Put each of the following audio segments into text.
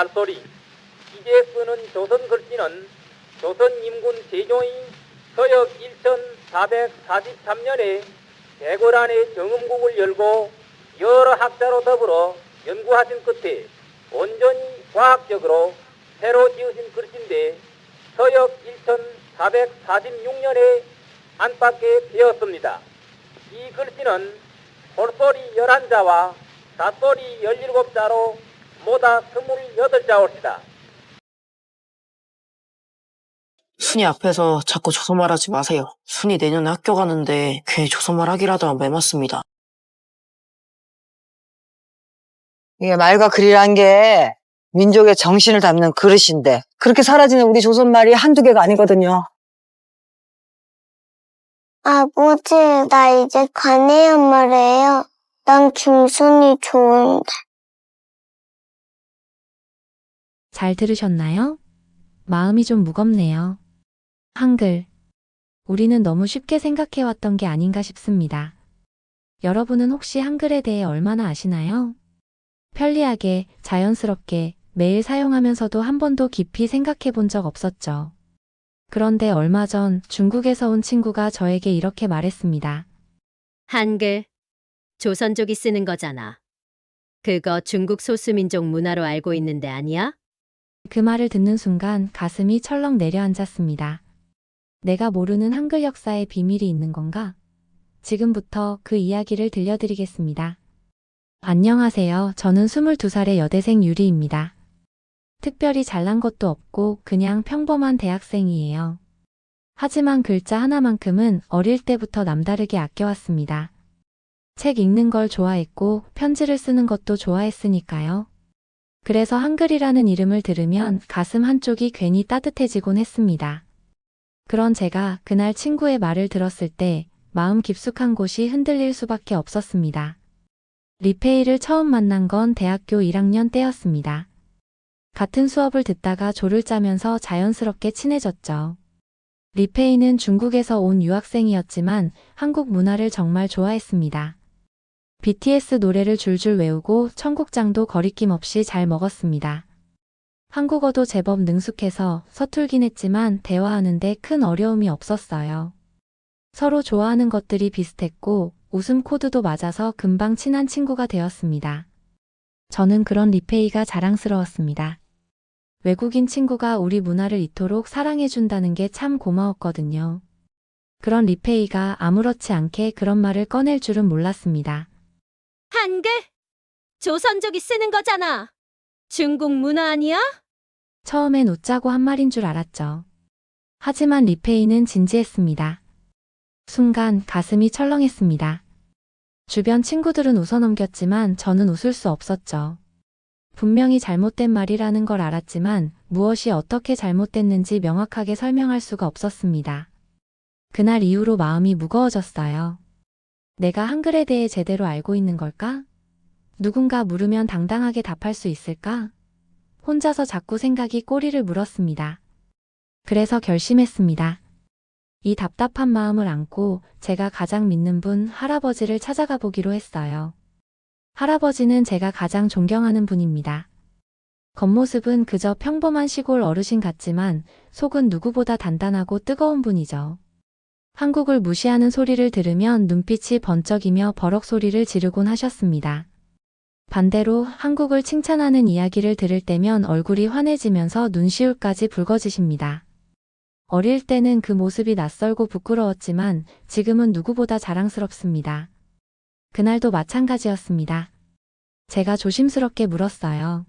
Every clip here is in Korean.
말소리. 이제 쓰는 조선 글씨는 조선 임군 세종이 서역 1443년에 대궐안에 정음국을 열고 여러 학자로 더불어 연구하신 끝에 온전히 과학적으로 새로 지으신 글씨인데 서역 1446년에 안팎에 되었습니다. 이 글씨는 홀소리 11자와 닷소리 17자로 모다 28자올시다. 순이 앞에서 자꾸 조선말 하지 마세요. 순이 내년에 학교 가는데 괜히 조선말 하기라도 하면 매맞습니다. 이게 말과 글이란 게 민족의 정신을 담는 그릇인데 그렇게 사라지는 우리 조선말이 한두 개가 아니거든요. 아버지, 나 이제 가네요 말해요. 난 중순이 좋은데. 잘 들으셨나요? 마음이 좀 무겁네요. 한글. 우리는 너무 쉽게 생각해왔던 게 아닌가 싶습니다. 여러분은 혹시 한글에 대해 얼마나 아시나요? 편리하게, 자연스럽게, 매일 사용하면서도 한 번도 깊이 생각해 본 적 없었죠. 그런데 얼마 전 중국에서 온 친구가 저에게 이렇게 말했습니다. 한글, 조선족이 쓰는 거잖아. 그거 중국 소수민족 문화로 알고 있는데 아니야? 그 말을 듣는 순간 가슴이 철렁 내려앉았습니다. 내가 모르는 한글 역사에 비밀이 있는 건가? 지금부터 그 이야기를 들려드리겠습니다. 안녕하세요. 저는 22살의 여대생 유리입니다. 특별히 잘난 것도 없고 그냥 평범한 대학생이에요. 하지만 글자 하나만큼은 어릴 때부터 남다르게 아껴왔습니다. 책 읽는 걸 좋아했고 편지를 쓰는 것도 좋아했으니까요. 그래서 한글이라는 이름을 들으면 가슴 한쪽이 괜히 따뜻해지곤 했습니다. 그런 제가 그날 친구의 말을 들었을 때 마음 깊숙한 곳이 흔들릴 수밖에 없었습니다. 리페이를 처음 만난 건 대학교 1학년 때였습니다. 같은 수업을 듣다가 조를 짜면서 자연스럽게 친해졌죠. 리페이는 중국에서 온 유학생이었지만 한국 문화를 정말 좋아했습니다. BTS 노래를 줄줄 외우고 청국장도 거리낌 없이 잘 먹었습니다. 한국어도 제법 능숙해서 서툴긴 했지만 대화하는데 큰 어려움이 없었어요. 서로 좋아하는 것들이 비슷했고 웃음 코드도 맞아서 금방 친한 친구가 되었습니다. 저는 그런 리페이가 자랑스러웠습니다. 외국인 친구가 우리 문화를 이토록 사랑해준다는 게 참 고마웠거든요. 그런 리페이가 아무렇지 않게 그런 말을 꺼낼 줄은 몰랐습니다. 한글? 조선족이 쓰는 거잖아. 중국 문화 아니야? 처음엔 웃자고 한 말인 줄 알았죠. 하지만 리페이는 진지했습니다. 순간 가슴이 철렁했습니다. 주변 친구들은 웃어넘겼지만 저는 웃을 수 없었죠. 분명히 잘못된 말이라는 걸 알았지만 무엇이 어떻게 잘못됐는지 명확하게 설명할 수가 없었습니다. 그날 이후로 마음이 무거워졌어요. 내가 한글에 대해 제대로 알고 있는 걸까? 누군가 물으면 당당하게 답할 수 있을까? 혼자서 자꾸 생각이 꼬리를 물었습니다. 그래서 결심했습니다. 이 답답한 마음을 안고 제가 가장 믿는 분 할아버지를 찾아가 보기로 했어요. 할아버지는 제가 가장 존경하는 분입니다. 겉모습은 그저 평범한 시골 어르신 같지만 속은 누구보다 단단하고 뜨거운 분이죠. 한국을 무시하는 소리를 들으면 눈빛이 번쩍이며 버럭 소리를 지르곤 하셨습니다. 반대로 한국을 칭찬하는 이야기를 들을 때면 얼굴이 환해지면서 눈시울까지 붉어지십니다. 어릴 때는 그 모습이 낯설고 부끄러웠지만 지금은 누구보다 자랑스럽습니다. 그날도 마찬가지였습니다. 제가 조심스럽게 물었어요.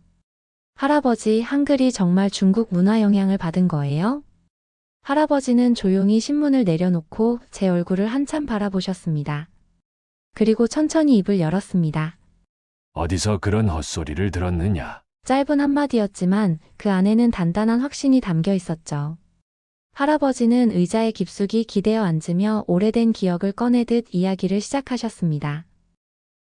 할아버지, 한글이 정말 중국 문화 영향을 받은 거예요? 할아버지는 조용히 신문을 내려놓고 제 얼굴을 한참 바라보셨습니다. 그리고 천천히 입을 열었습니다. 어디서 그런 헛소리를 들었느냐? 짧은 한마디였지만 그 안에는 단단한 확신이 담겨 있었죠. 할아버지는 의자에 깊숙이 기대어 앉으며 오래된 기억을 꺼내듯 이야기를 시작하셨습니다.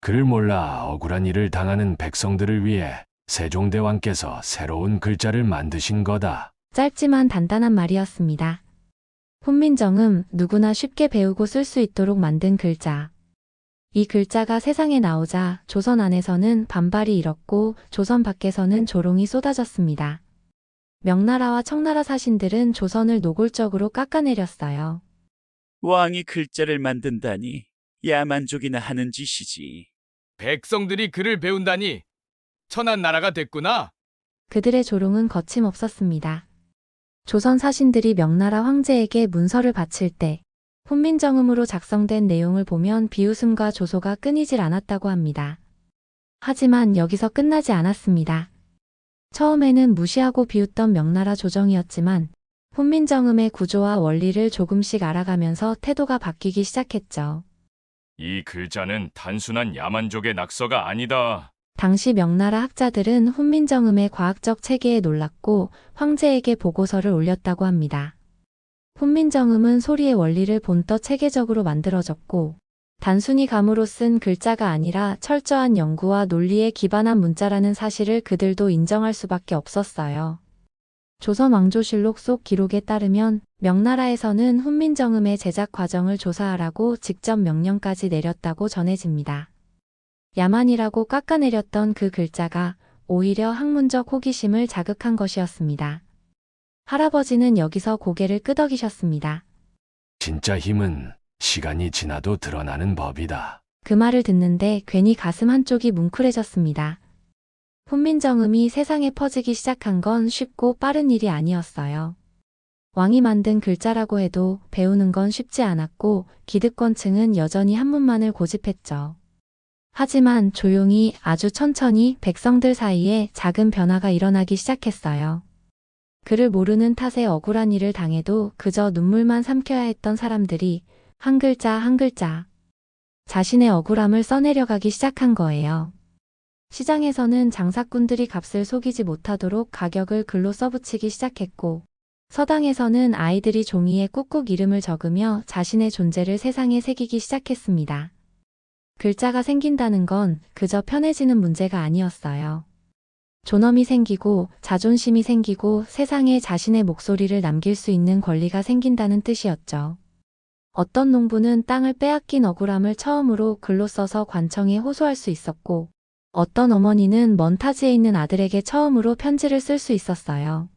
글 몰라 억울한 일을 당하는 백성들을 위해 세종대왕께서 새로운 글자를 만드신 거다. 짧지만 단단한 말이었습니다. 훈민정음, 누구나 쉽게 배우고 쓸 수 있도록 만든 글자. 이 글자가 세상에 나오자 조선 안에서는 반발이 일었고 조선 밖에서는 조롱이 쏟아졌습니다. 명나라와 청나라 사신들은 조선을 노골적으로 깎아내렸어요. 왕이 글자를 만든다니 야만족이나 하는 짓이지. 백성들이 글을 배운다니 천한 나라가 됐구나. 그들의 조롱은 거침없었습니다. 조선 사신들이 명나라 황제에게 문서를 바칠 때 훈민정음으로 작성된 내용을 보면 비웃음과 조소가 끊이질 않았다고 합니다. 하지만 여기서 끝나지 않았습니다. 처음에는 무시하고 비웃던 명나라 조정이었지만 훈민정음의 구조와 원리를 조금씩 알아가면서 태도가 바뀌기 시작했죠. 이 글자는 단순한 야만족의 낙서가 아니다. 당시 명나라 학자들은 훈민정음의 과학적 체계에 놀랐고 황제에게 보고서를 올렸다고 합니다. 훈민정음은 소리의 원리를 본떠 체계적으로 만들어졌고 단순히 감으로 쓴 글자가 아니라 철저한 연구와 논리에 기반한 문자라는 사실을 그들도 인정할 수밖에 없었어요. 조선 왕조실록 속 기록에 따르면 명나라에서는 훈민정음의 제작 과정을 조사하라고 직접 명령까지 내렸다고 전해집니다. 야만이라고 깎아내렸던 그 글자가 오히려 학문적 호기심을 자극한 것이었습니다. 할아버지는 여기서 고개를 끄덕이셨습니다. 진짜 힘은 시간이 지나도 드러나는 법이다. 그 말을 듣는데 괜히 가슴 한쪽이 뭉클해졌습니다. 훈민정음이 세상에 퍼지기 시작한 건 쉽고 빠른 일이 아니었어요. 왕이 만든 글자라고 해도 배우는 건 쉽지 않았고 기득권층은 여전히 한문만을 고집했죠. 하지만 조용히 아주 천천히 백성들 사이에 작은 변화가 일어나기 시작했어요. 그를 모르는 탓에 억울한 일을 당해도 그저 눈물만 삼켜야 했던 사람들이 한 글자 한 글자 자신의 억울함을 써내려가기 시작한 거예요. 시장에서는 장사꾼들이 값을 속이지 못하도록 가격을 글로 써붙이기 시작했고 서당에서는 아이들이 종이에 꾹꾹 이름을 적으며 자신의 존재를 세상에 새기기 시작했습니다. 글자가 생긴다는 건 그저 편해지는 문제가 아니었어요. 존엄이 생기고 자존심이 생기고 세상에 자신의 목소리를 남길 수 있는 권리가 생긴다는 뜻이었죠. 어떤 농부는 땅을 빼앗긴 억울함을 처음으로 글로 써서 관청에 호소할 수 있었고 어떤 어머니는 먼 타지에 있는 아들에게 처음으로 편지를 쓸 수 있었어요.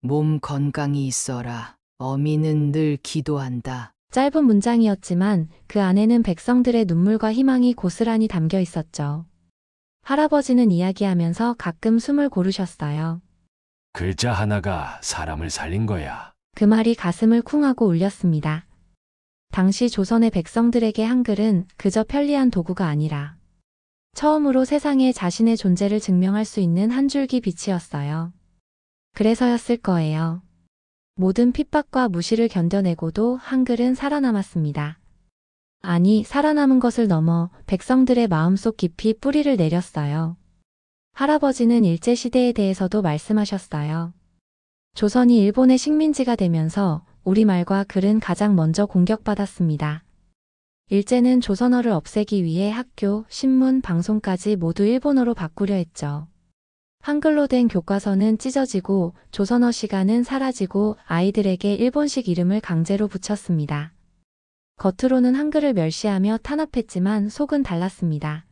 몸 건강히 있어라. 어미는 늘 기도한다. 짧은 문장이었지만 그 안에는 백성들의 눈물과 희망이 고스란히 담겨 있었죠. 할아버지는 이야기하면서 가끔 숨을 고르셨어요. 글자 하나가 사람을 살린 거야. 그 말이 가슴을 쿵 하고 울렸습니다. 당시 조선의 백성들에게 한글은 그저 편리한 도구가 아니라 처음으로 세상에 자신의 존재를 증명할 수 있는 한 줄기 빛이었어요. 그래서였을 거예요. 모든 핍박과 무시를 견뎌내고도 한글은 살아남았습니다. 아니, 살아남은 것을 넘어 백성들의 마음속 깊이 뿌리를 내렸어요. 할아버지는 일제시대에 대해서도 말씀하셨어요. 조선이 일본의 식민지가 되면서 우리말과 글은 가장 먼저 공격받았습니다. 일제는 조선어를 없애기 위해 학교, 신문, 방송까지 모두 일본어로 바꾸려 했죠. 한글로 된 교과서는 찢어지고 조선어 시간은 사라지고 아이들에게 일본식 이름을 강제로 붙였습니다. 겉으로는 한글을 멸시하며 탄압했지만 속은 달랐습니다.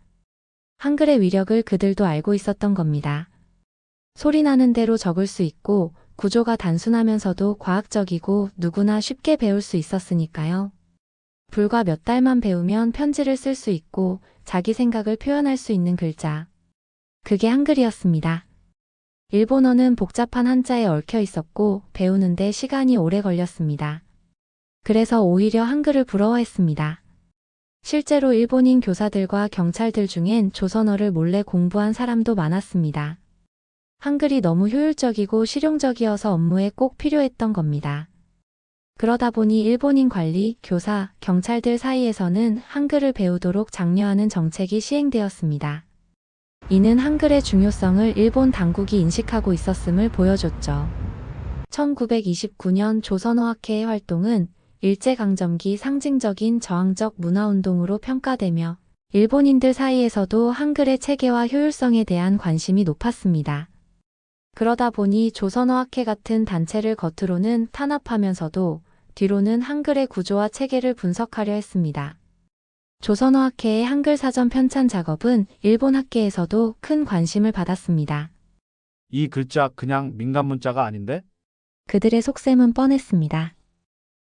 한글의 위력을 그들도 알고 있었던 겁니다. 소리 나는 대로 적을 수 있고 구조가 단순하면서도 과학적이고 누구나 쉽게 배울 수 있었으니까요. 불과 몇 달만 배우면 편지를 쓸 수 있고 자기 생각을 표현할 수 있는 글자. 그게 한글이었습니다. 일본어는 복잡한 한자에 얽혀 있었고 배우는데 시간이 오래 걸렸습니다. 그래서 오히려 한글을 부러워했습니다. 실제로 일본인 교사들과 경찰들 중엔 조선어를 몰래 공부한 사람도 많았습니다. 한글이 너무 효율적이고 실용적이어서 업무에 꼭 필요했던 겁니다. 그러다 보니 일본인 관리, 교사, 경찰들 사이에서는 한글을 배우도록 장려하는 정책이 시행되었습니다. 이는 한글의 중요성을 일본 당국이 인식하고 있었음을 보여줬죠. 1929년 조선어학회의 활동은 일제강점기 상징적인 저항적 문화운동으로 평가되며 일본인들 사이에서도 한글의 체계와 효율성에 대한 관심이 높았습니다. 그러다 보니 조선어학회 같은 단체를 겉으로는 탄압하면서도 뒤로는 한글의 구조와 체계를 분석하려 했습니다. 조선어학회의 한글 사전 편찬 작업은 일본 학계에서도 큰 관심을 받았습니다. 이 글자 그냥 민간 문자가 아닌데? 그들의 속셈은 뻔했습니다.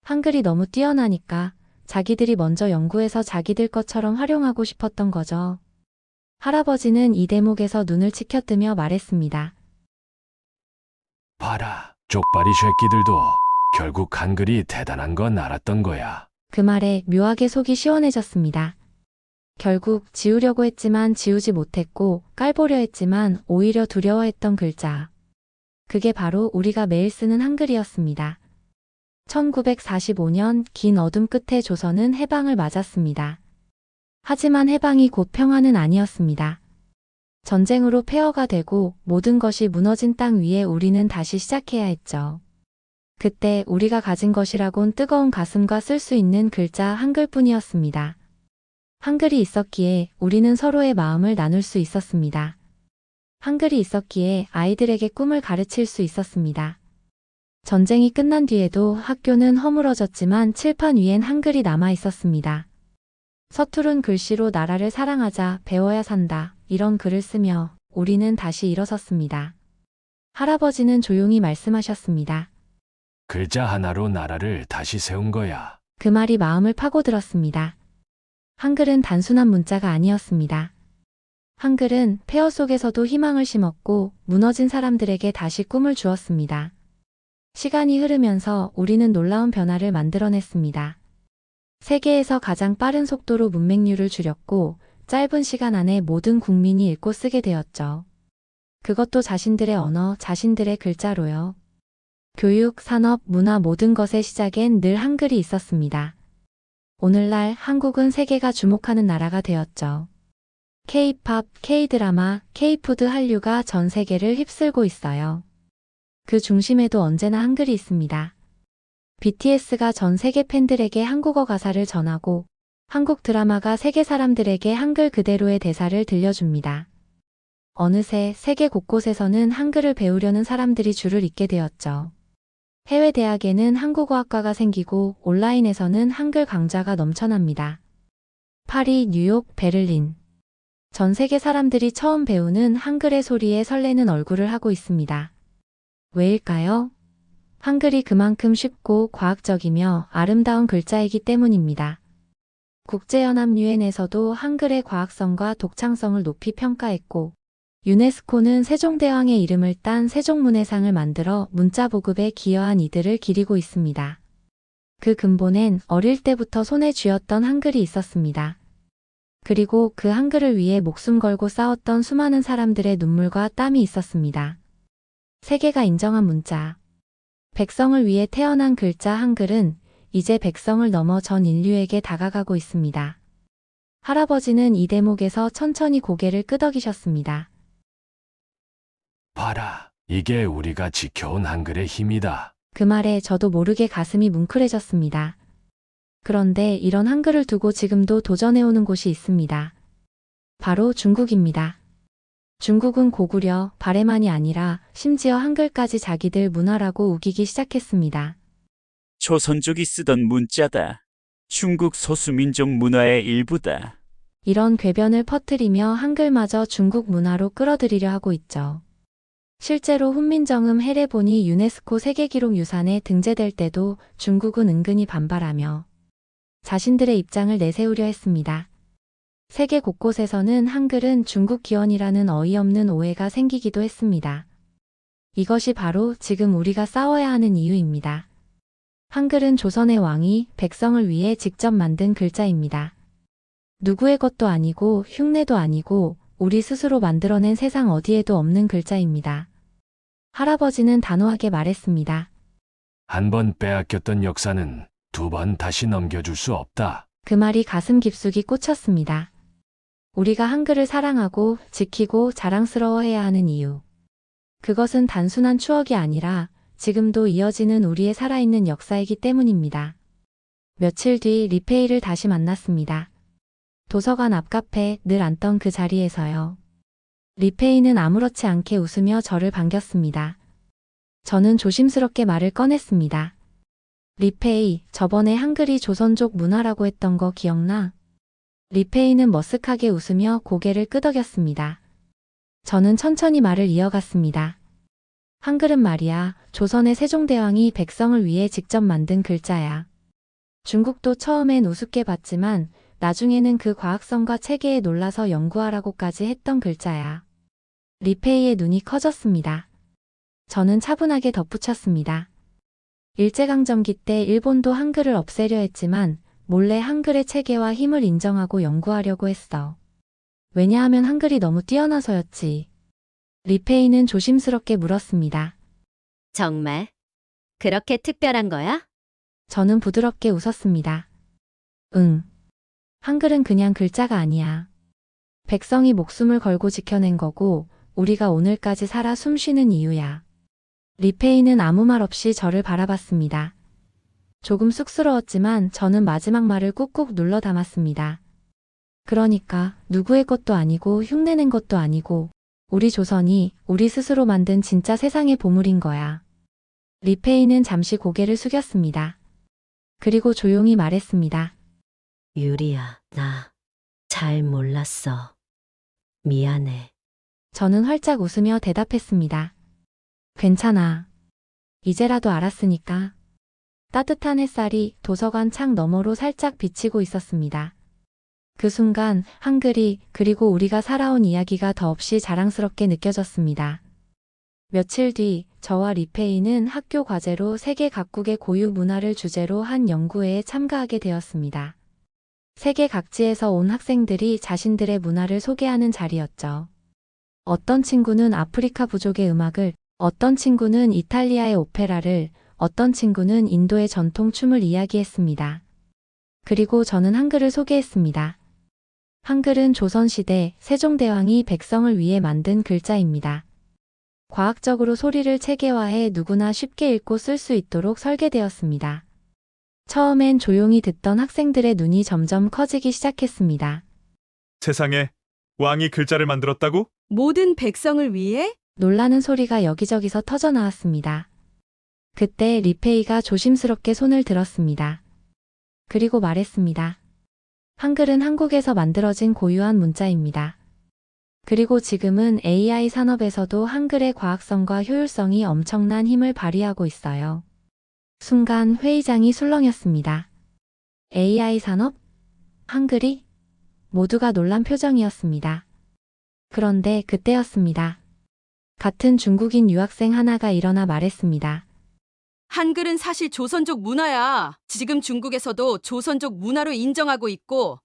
한글이 너무 뛰어나니까 자기들이 먼저 연구해서 자기들 것처럼 활용하고 싶었던 거죠. 할아버지는 이 대목에서 눈을 치켜뜨며 말했습니다. 봐라, 쪽발이 새끼들도 결국 한글이 대단한 건 알았던 거야. 그 말에 묘하게 속이 시원해졌습니다. 결국 지우려고 했지만 지우지 못했고 깔보려 했지만 오히려 두려워했던 글자. 그게 바로 우리가 매일 쓰는 한글이었습니다. 1945년 긴 어둠 끝에 조선은 해방을 맞았습니다. 하지만 해방이 곧 평화는 아니었습니다. 전쟁으로 폐허가 되고 모든 것이 무너진 땅 위에 우리는 다시 시작해야 했죠. 그때 우리가 가진 것이라곤 뜨거운 가슴과 쓸 수 있는 글자 한글뿐이었습니다. 한글이 있었기에 우리는 서로의 마음을 나눌 수 있었습니다. 한글이 있었기에 아이들에게 꿈을 가르칠 수 있었습니다. 전쟁이 끝난 뒤에도 학교는 허물어졌지만 칠판 위엔 한글이 남아 있었습니다. 서투른 글씨로 나라를 사랑하자, 배워야 산다, 이런 글을 쓰며 우리는 다시 일어섰습니다. 할아버지는 조용히 말씀하셨습니다. 글자 하나로 나라를 다시 세운 거야. 그 말이 마음을 파고들었습니다. 한글은 단순한 문자가 아니었습니다. 한글은 폐허 속에서도 희망을 심었고 무너진 사람들에게 다시 꿈을 주었습니다. 시간이 흐르면서 우리는 놀라운 변화를 만들어냈습니다. 세계에서 가장 빠른 속도로 문맹률을 줄였고 짧은 시간 안에 모든 국민이 읽고 쓰게 되었죠. 그것도 자신들의 언어, 자신들의 글자로요. 교육, 산업, 문화 모든 것의 시작엔 늘 한글이 있었습니다. 오늘날 한국은 세계가 주목하는 나라가 되었죠. K-팝, K-드라마, K-푸드 한류가 전 세계를 휩쓸고 있어요. 그 중심에도 언제나 한글이 있습니다. BTS가 전 세계 팬들에게 한국어 가사를 전하고 한국 드라마가 세계 사람들에게 한글 그대로의 대사를 들려줍니다. 어느새 세계 곳곳에서는 한글을 배우려는 사람들이 줄을 잇게 되었죠. 해외 대학에는 한국어학과가 생기고 온라인에서는 한글 강좌가 넘쳐납니다. 파리, 뉴욕, 베를린. 전 세계 사람들이 처음 배우는 한글의 소리에 설레는 얼굴을 하고 있습니다. 왜일까요? 한글이 그만큼 쉽고 과학적이며 아름다운 글자이기 때문입니다. 국제연합 유엔에서도 한글의 과학성과 독창성을 높이 평가했고 유네스코는 세종대왕의 이름을 딴 세종문해상을 만들어 문자 보급에 기여한 이들을 기리고 있습니다. 그 근본엔 어릴 때부터 손에 쥐었던 한글이 있었습니다. 그리고 그 한글을 위해 목숨 걸고 싸웠던 수많은 사람들의 눈물과 땀이 있었습니다. 세계가 인정한 문자. 백성을 위해 태어난 글자 한글은 이제 백성을 넘어 전 인류에게 다가가고 있습니다. 할아버지는 이 대목에서 천천히 고개를 끄덕이셨습니다. 봐라, 이게 우리가 지켜온 한글의 힘이다. 그 말에 저도 모르게 가슴이 뭉클해졌습니다. 그런데 이런 한글을 두고 지금도 도전해오는 곳이 있습니다. 바로 중국입니다. 중국은 고구려, 발해만이 아니라 심지어 한글까지 자기들 문화라고 우기기 시작했습니다. 조선족이 쓰던 문자다. 중국 소수민족 문화의 일부다. 이런 궤변을 퍼뜨리며 한글마저 중국 문화로 끌어들이려 하고 있죠. 실제로 훈민정음 해례본이 유네스코 세계기록 유산에 등재될 때도 중국은 은근히 반발하며 자신들의 입장을 내세우려 했습니다. 세계 곳곳에서는 한글은 중국 기원이라는 어이없는 오해가 생기기도 했습니다. 이것이 바로 지금 우리가 싸워야 하는 이유입니다. 한글은 조선의 왕이 백성을 위해 직접 만든 글자입니다. 누구의 것도 아니고 흉내도 아니고 우리 스스로 만들어낸 세상 어디에도 없는 글자입니다. 할아버지는 단호하게 말했습니다. 한 번 빼앗겼던 역사는 두 번 다시 넘겨줄 수 없다. 그 말이 가슴 깊숙이 꽂혔습니다. 우리가 한글을 사랑하고 지키고 자랑스러워해야 하는 이유. 그것은 단순한 추억이 아니라 지금도 이어지는 우리의 살아있는 역사이기 때문입니다. 며칠 뒤 리페이를 다시 만났습니다. 도서관 앞 카페 늘 앉던 그 자리에서요. 리페이는 아무렇지 않게 웃으며 저를 반겼습니다. 저는 조심스럽게 말을 꺼냈습니다. 리페이, 저번에 한글이 조선족 문화라고 했던 거 기억나? 리페이는 머쓱하게 웃으며 고개를 끄덕였습니다. 저는 천천히 말을 이어갔습니다. 한글은 말이야, 조선의 세종대왕이 백성을 위해 직접 만든 글자야. 중국도 처음엔 우습게 봤지만 나중에는 그 과학성과 체계에 놀라서 연구하라고까지 했던 글자야. 리페이의 눈이 커졌습니다. 저는 차분하게 덧붙였습니다. 일제강점기 때 일본도 한글을 없애려 했지만 몰래 한글의 체계와 힘을 인정하고 연구하려고 했어. 왜냐하면 한글이 너무 뛰어나서였지. 리페이는 조심스럽게 물었습니다. 정말? 그렇게 특별한 거야? 저는 부드럽게 웃었습니다. 응. 한글은 그냥 글자가 아니야. 백성이 목숨을 걸고 지켜낸 거고 우리가 오늘까지 살아 숨쉬는 이유야. 리페이는 아무 말 없이 저를 바라봤습니다. 조금 쑥스러웠지만 저는 마지막 말을 꾹꾹 눌러 담았습니다. 그러니까 누구의 것도 아니고 흉내낸 것도 아니고 우리 조선이 우리 스스로 만든 진짜 세상의 보물인 거야. 리페이는 잠시 고개를 숙였습니다. 그리고 조용히 말했습니다. 유리야, 나 잘 몰랐어. 미안해. 저는 활짝 웃으며 대답했습니다. 괜찮아. 이제라도 알았으니까. 따뜻한 햇살이 도서관 창 너머로 살짝 비치고 있었습니다. 그 순간 한글이 그리고 우리가 살아온 이야기가 더없이 자랑스럽게 느껴졌습니다. 며칠 뒤 저와 리페이는 학교 과제로 세계 각국의 고유 문화를 주제로 한 연구회에 참가하게 되었습니다. 세계 각지에서 온 학생들이 자신들의 문화를 소개하는 자리였죠. 어떤 친구는 아프리카 부족의 음악을, 어떤 친구는 이탈리아의 오페라를, 어떤 친구는 인도의 전통 춤을 이야기했습니다. 그리고 저는 한글을 소개했습니다. 한글은 조선시대 세종대왕이 백성을 위해 만든 글자입니다. 과학적으로 소리를 체계화해 누구나 쉽게 읽고 쓸 수 있도록 설계되었습니다. 처음엔 조용히 듣던 학생들의 눈이 점점 커지기 시작했습니다. 세상에, 왕이 글자를 만들었다고? 모든 백성을 위해? 놀라는 소리가 여기저기서 터져 나왔습니다. 그때 리페이가 조심스럽게 손을 들었습니다. 그리고 말했습니다. 한글은 한국에서 만들어진 고유한 문자입니다. 그리고 지금은 AI 산업에서도 한글의 과학성과 효율성이 엄청난 힘을 발휘하고 있어요. 순간 회의장이 술렁였습니다. AI 산업? 한글이? 모두가 놀란 표정이었습니다. 그런데 그때였습니다. 같은 중국인 유학생 하나가 일어나 말했습니다. 한글은 사실 조선족 문화야. 지금 중국에서도 조선족 문화로 인정하고 있고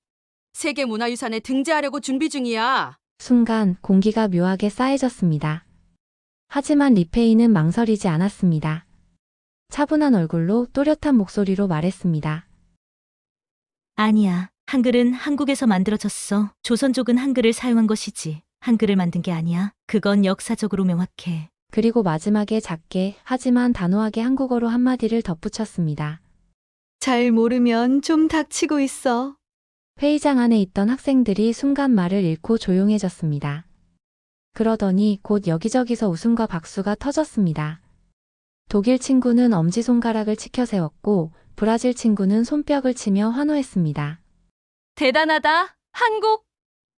세계문화유산에 등재하려고 준비 중이야. 순간 공기가 묘하게 싸해졌습니다. 하지만 리페이는 망설이지 않았습니다. 차분한 얼굴로 또렷한 목소리로 말했습니다. 아니야. 한글은 한국에서 만들어졌어. 조선족은 한글을 사용한 것이지. 한글을 만든 게 아니야. 그건 역사적으로 명확해. 그리고 마지막에 작게 하지만 단호하게 한국어로 한마디를 덧붙였습니다. 잘 모르면 좀 닥치고 있어. 회의장 안에 있던 학생들이 순간 말을 잃고 조용해졌습니다. 그러더니 곧 여기저기서 웃음과 박수가 터졌습니다. 독일 친구는 엄지손가락을 치켜 세웠고 브라질 친구는 손뼉을 치며 환호했습니다. 대단하다. 한국!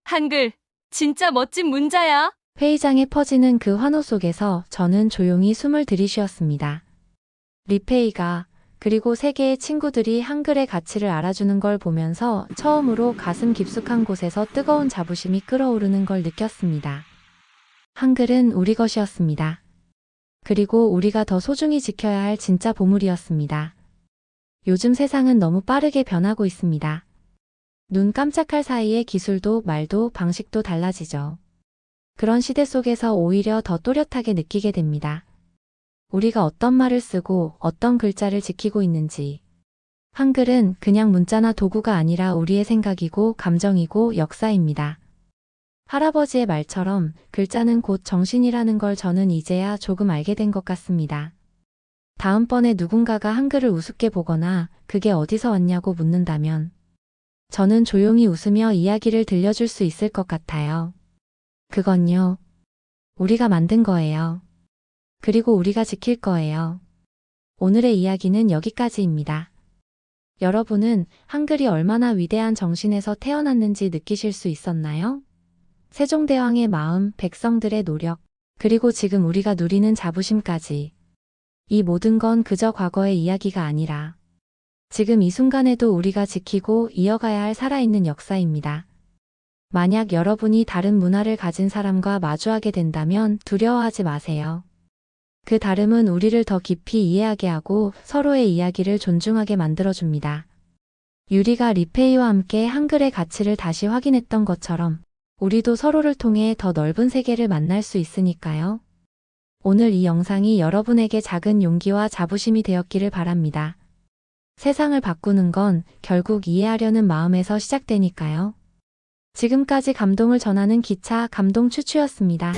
한글! 진짜 멋진 문자야. 회의장에 퍼지는 그 환호 속에서 저는 조용히 숨을 들이쉬었습니다. 리페이가 그리고 세계의 친구들이 한글의 가치를 알아주는 걸 보면서 처음으로 가슴 깊숙한 곳에서 뜨거운 자부심이 끓어오르는 걸 느꼈습니다. 한글은 우리 것이었습니다. 그리고 우리가 더 소중히 지켜야 할 진짜 보물이었습니다. 요즘 세상은 너무 빠르게 변하고 있습니다. 눈 깜짝할 사이에 기술도 말도 방식도 달라지죠. 그런 시대 속에서 오히려 더 또렷하게 느끼게 됩니다. 우리가 어떤 말을 쓰고 어떤 글자를 지키고 있는지. 한글은 그냥 문자나 도구가 아니라 우리의 생각이고 감정이고 역사입니다. 할아버지의 말처럼 글자는 곧 정신이라는 걸 저는 이제야 조금 알게 된 것 같습니다. 다음번에 누군가가 한글을 우습게 보거나 그게 어디서 왔냐고 묻는다면 저는 조용히 웃으며 이야기를 들려줄 수 있을 것 같아요. 그건요, 우리가 만든 거예요. 그리고 우리가 지킬 거예요. 오늘의 이야기는 여기까지입니다. 여러분은 한글이 얼마나 위대한 정신에서 태어났는지 느끼실 수 있었나요? 세종대왕의 마음, 백성들의 노력, 그리고 지금 우리가 누리는 자부심까지. 이 모든 건 그저 과거의 이야기가 아니라 지금 이 순간에도 우리가 지키고 이어가야 할 살아있는 역사입니다. 만약 여러분이 다른 문화를 가진 사람과 마주하게 된다면 두려워하지 마세요. 그 다름은 우리를 더 깊이 이해하게 하고 서로의 이야기를 존중하게 만들어줍니다. 유리가 리페이와 함께 한글의 가치를 다시 확인했던 것처럼 우리도 서로를 통해 더 넓은 세계를 만날 수 있으니까요. 오늘 이 영상이 여러분에게 작은 용기와 자부심이 되었기를 바랍니다. 세상을 바꾸는 건 결국 이해하려는 마음에서 시작되니까요. 지금까지 감동을 전하는 기차 감동 추추였습니다.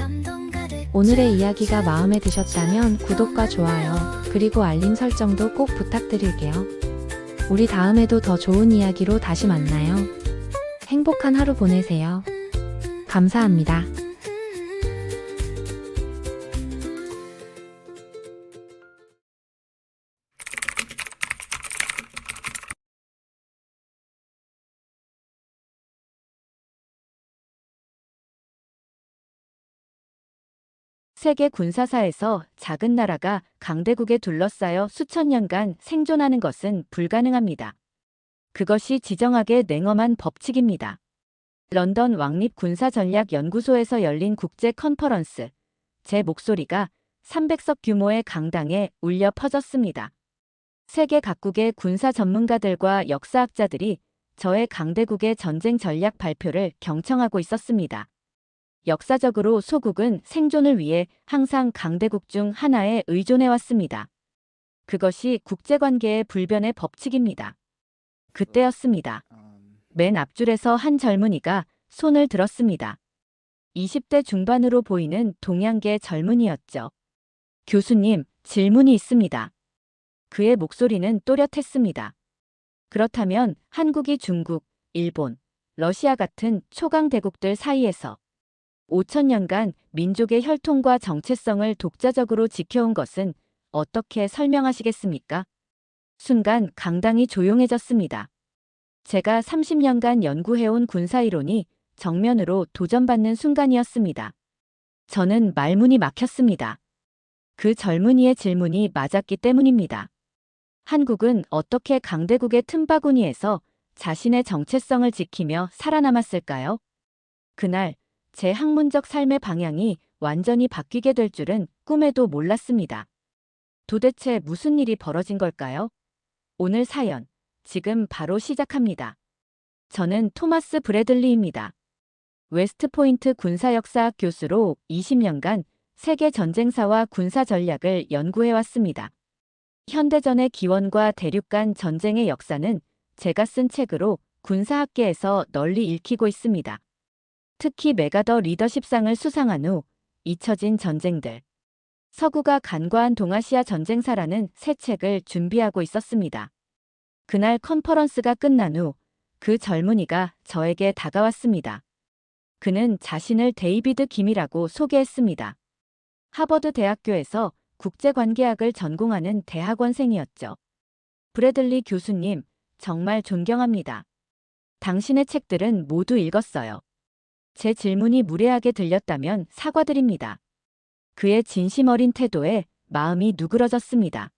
오늘의 이야기가 마음에 드셨다면 구독과 좋아요, 그리고 알림 설정도 꼭 부탁드릴게요. 우리 다음에도 더 좋은 이야기로 다시 만나요. 행복한 하루 보내세요. 감사합니다. 세계 군사사에서 작은 나라가 강대국에 둘러싸여 수천 년간 생존하는 것은 불가능합니다. 그것이 지정하게 냉엄한 법칙입니다. 런던 왕립군사전략연구소에서 열린 국제 컨퍼런스. 제 목소리가 300석 규모의 강당에 울려 퍼졌습니다. 세계 각국의 군사 전문가들과 역사학자들이 저의 강대국의 전쟁 전략 발표를 경청하고 있었습니다. 역사적으로 소국은 생존을 위해 항상 강대국 중 하나에 의존해왔습니다. 그것이 국제관계의 불변의 법칙입니다. 그때였습니다. 맨 앞줄에서 한 젊은이가 손을 들었습니다. 20대 중반으로 보이는 동양계 젊은이였죠. 교수님, 질문이 있습니다. 그의 목소리는 또렷했습니다. 그렇다면 한국이 중국, 일본, 러시아 같은 초강대국들 사이에서 5천년간 민족의 혈통과 정체성을 독자적으로 지켜온 것은 어떻게 설명하시겠습니까? 순간 강당이 조용해졌습니다. 제가 30년간 연구해온 군사이론이 정면으로 도전받는 순간이었습니다. 저는 말문이 막혔습니다. 그 젊은이의 질문이 맞았기 때문입니다. 한국은 어떻게 강대국의 틈바구니에서 자신의 정체성을 지키며 살아남았을까요? 그날 제 학문적 삶의 방향이 완전히 바뀌게 될 줄은 꿈에도 몰랐습니다. 도대체 무슨 일이 벌어진 걸까요? 오늘 사연, 지금 바로 시작합니다. 저는 토마스 브래들리입니다. 웨스트포인트 군사역사학 교수로 20년간 세계 전쟁사와 군사 전략을 연구해왔습니다. 현대전의 기원과 대륙 간 전쟁의 역사는 제가 쓴 책으로 군사학계에서 널리 읽히고 있습니다. 특히 메가 더 리더십상을 수상한 후 잊혀진 전쟁들, 서구가 간과한 동아시아 전쟁사라는 새 책을 준비하고 있었습니다. 그날 컨퍼런스가 끝난 후 그 젊은이가 저에게 다가왔습니다. 그는 자신을 데이비드 김이라고 소개했습니다. 하버드 대학교에서 국제관계학을 전공하는 대학원생이었죠. 브래들리 교수님, 정말 존경합니다. 당신의 책들은 모두 읽었어요. 제 질문이 무례하게 들렸다면 사과드립니다. 그의 진심 어린 태도에 마음이 누그러졌습니다.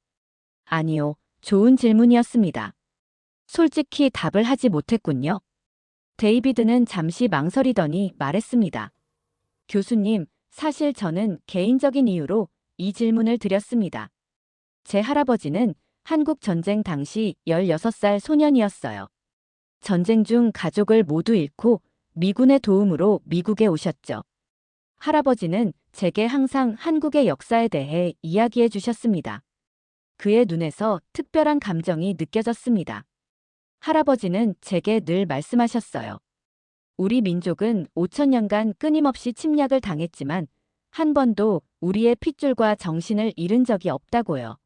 아니요, 좋은 질문이었습니다. 솔직히 답을 하지 못했군요. 데이비드는 잠시 망설이더니 말했습니다. 교수님, 사실 저는 개인적인 이유로 이 질문을 드렸습니다. 제 할아버지는 한국 전쟁 당시 16살 소년이었어요. 전쟁 중 가족을 모두 잃고 미군의 도움으로 미국에 오셨죠. 할아버지는 제게 항상 한국의 역사에 대해 이야기해 주셨습니다. 그의 눈에서 특별한 감정이 느껴졌습니다. 할아버지는 제게 늘 말씀하셨어요. 우리 민족은 5천년간 끊임없이 침략을 당했지만 한 번도 우리의 핏줄과 정신을 잃은 적이 없다고요.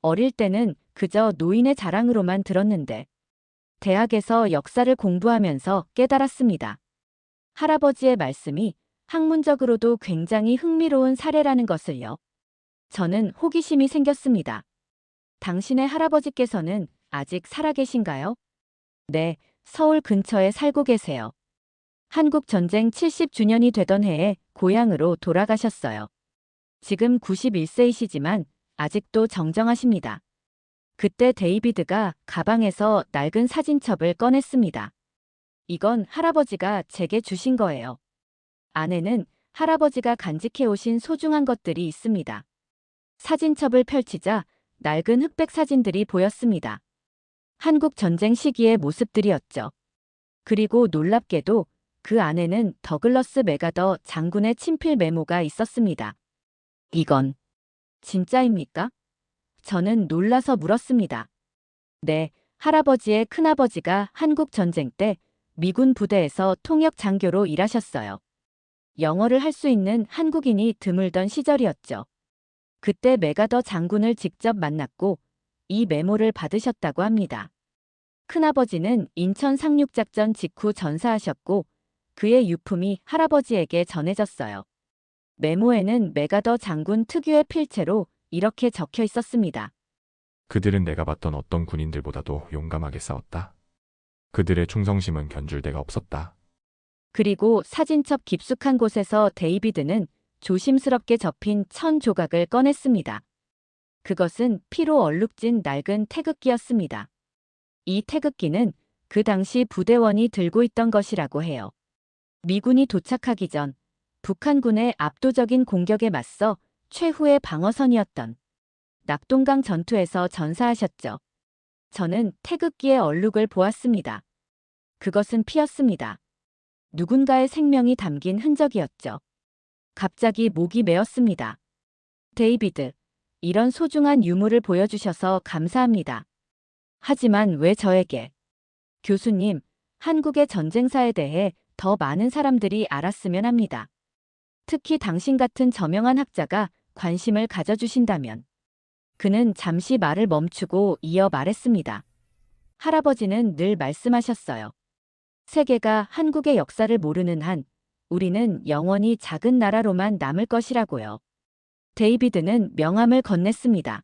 어릴 때는 그저 노인의 자랑으로만 들었는데 대학에서 역사를 공부하면서 깨달았습니다. 할아버지의 말씀이 학문적으로도 굉장히 흥미로운 사례라는 것을요. 저는 호기심이 생겼습니다. 당신의 할아버지께서는 아직 살아계신가요? 네, 서울 근처에 살고 계세요. 한국 전쟁 70주년이 되던 해에 고향으로 돌아가셨어요. 지금 91세이시지만 아직도 정정하십니다. 그때 데이비드가 가방에서 낡은 사진첩을 꺼냈습니다. 이건 할아버지가 제게 주신 거예요. 안에는 할아버지가 간직해오신 소중한 것들이 있습니다. 사진첩을 펼치자 낡은 흑백 사진들이 보였습니다. 한국 전쟁 시기의 모습들이었죠. 그리고 놀랍게도 그 안에는 더글러스 맥아더 장군의 친필 메모가 있었습니다. 이건 진짜입니까? 저는 놀라서 물었습니다. 네, 할아버지의 큰아버지가 한국 전쟁 때 미군 부대에서 통역 장교로 일하셨어요. 영어를 할 수 있는 한국인이 드물던 시절이었죠. 그때 맥아더 장군을 직접 만났고 이 메모를 받으셨다고 합니다. 큰아버지는 인천 상륙작전 직후 전사하셨고 그의 유품이 할아버지에게 전해졌어요. 메모에는 맥아더 장군 특유의 필체로 이렇게 적혀 있었습니다. 그들은 내가 봤던 어떤 군인들보다도 용감하게 싸웠다. 그들의 충성심은 견줄 데가 없었다. 그리고 사진첩 깊숙한 곳에서 데이비드는 조심스럽게 접힌 1000조각을 꺼냈습니다. 그것은 피로 얼룩진 낡은 태극기였습니다. 이 태극기는 그 당시 부대원이 들고 있던 것이라고 해요. 미군이 도착하기 전 북한군의 압도적인 공격에 맞서 최후의 방어선이었던 낙동강 전투에서 전사하셨죠. 저는 태극기의 얼룩을 보았습니다. 그것은 피였습니다. 누군가의 생명이 담긴 흔적이었죠. 갑자기 목이 메었습니다. 데이비드, 이런 소중한 유물을 보여주셔서 감사합니다. 하지만 왜 저에게? 교수님, 한국의 전쟁사에 대해 더 많은 사람들이 알았으면 합니다. 특히 당신 같은 저명한 학자가 관심을 가져주신다면. 그는 잠시 말을 멈추고 이어 말했습니다. 할아버지는 늘 말씀하셨어요. 세계가 한국의 역사를 모르는 한 우리는 영원히 작은 나라로만 남을 것이라고요. 데이비드는 명함을 건넸습니다.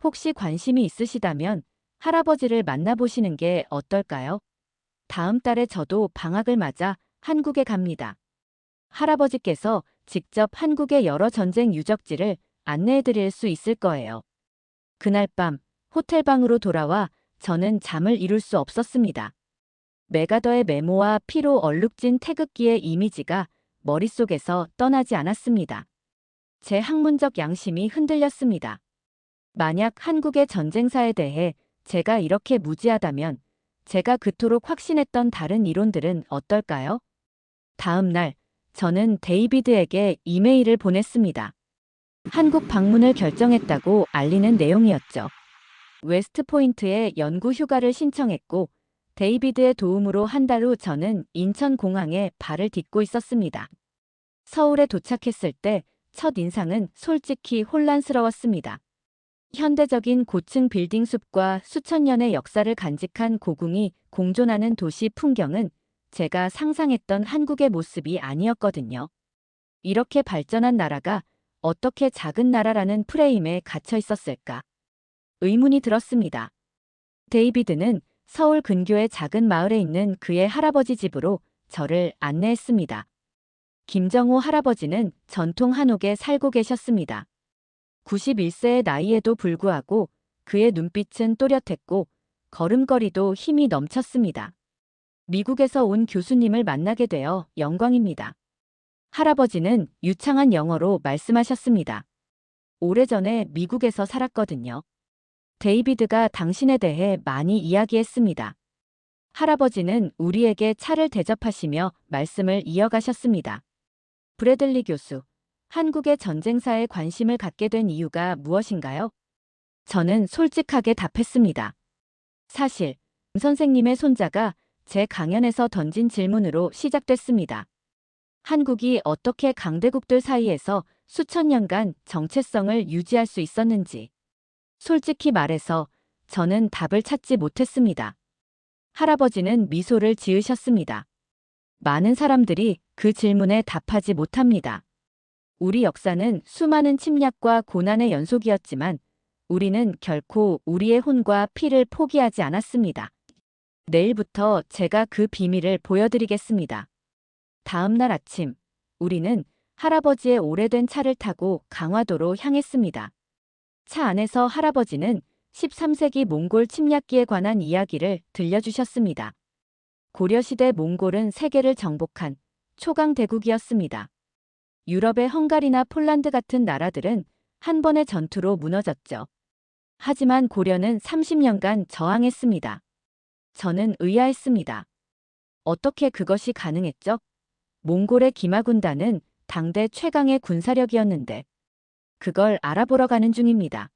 혹시 관심이 있으시다면 할아버지를 만나보시는 게 어떨까요? 다음 달에 저도 방학을 맞아 한국에 갑니다. 할아버지께서 직접 한국의 여러 전쟁 유적지를 안내해드릴 수 있을 거예요. 그날 밤 호텔방으로 돌아와 저는 잠을 이룰 수 없었습니다. 맥아더의 메모와 피로 얼룩진 태극기의 이미지가 머릿속에서 떠나지 않았습니다. 제 학문적 양심이 흔들렸습니다. 만약 한국의 전쟁사에 대해 제가 이렇게 무지하다면 제가 그토록 확신했던 다른 이론들은 어떨까요? 다음 날 저는 데이비드에게 이메일을 보냈습니다. 한국 방문을 결정했다고 알리는 내용이었죠. 웨스트포인트에 연구 휴가를 신청했고 데이비드의 도움으로 한 달 후 저는 인천공항에 발을 딛고 있었습니다. 서울에 도착했을 때 첫 인상은 솔직히 혼란스러웠습니다. 현대적인 고층 빌딩 숲과 수천 년의 역사를 간직한 고궁이 공존하는 도시 풍경은 제가 상상했던 한국의 모습이 아니었거든요. 이렇게 발전한 나라가 어떻게 작은 나라라는 프레임에 갇혀 있었을까? 의문이 들었습니다. 데이비드는 서울 근교의 작은 마을에 있는 그의 할아버지 집으로 저를 안내했습니다. 김정호 할아버지는 전통 한옥에 살고 계셨습니다. 91세의 나이에도 불구하고 그의 눈빛은 또렷했고 걸음걸이도 힘이 넘쳤습니다. 미국에서 온 교수님을 만나게 되어 영광입니다. 할아버지는 유창한 영어로 말씀하셨습니다. 오래전에 미국에서 살았거든요. 데이비드가 당신에 대해 많이 이야기했습니다. 할아버지는 우리에게 차를 대접하시며 말씀을 이어가셨습니다. 브래들리 교수, 한국의 전쟁사에 관심을 갖게 된 이유가 무엇인가요? 저는 솔직하게 답했습니다. 사실, 선생님의 손자가 제 강연에서 던진 질문으로 시작됐습니다. 한국이 어떻게 강대국들 사이에서 수천 년간 정체성을 유지할 수 있었는지. 솔직히 말해서 저는 답을 찾지 못했습니다. 할아버지는 미소를 지으셨습니다. 많은 사람들이 그 질문에 답하지 못합니다. 우리 역사는 수많은 침략과 고난의 연속이었지만 우리는 결코 우리의 혼과 피를 포기하지 않았습니다. 내일부터 제가 그 비밀을 보여드리겠습니다. 다음 날 아침, 우리는 할아버지의 오래된 차를 타고 강화도로 향했습니다. 차 안에서 할아버지는 13세기 몽골 침략기에 관한 이야기를 들려주셨습니다. 고려시대 몽골은 세계를 정복한 초강 대국이었습니다. 유럽의 헝가리나 폴란드 같은 나라들은 한 번의 전투로 무너졌죠. 하지만 고려는 30년간 저항했습니다. 저는 의아했습니다. 어떻게 그것이 가능했죠? 몽골의 기마군단은 당대 최강의 군사력이었는데 그걸 알아보러 가는 중입니다.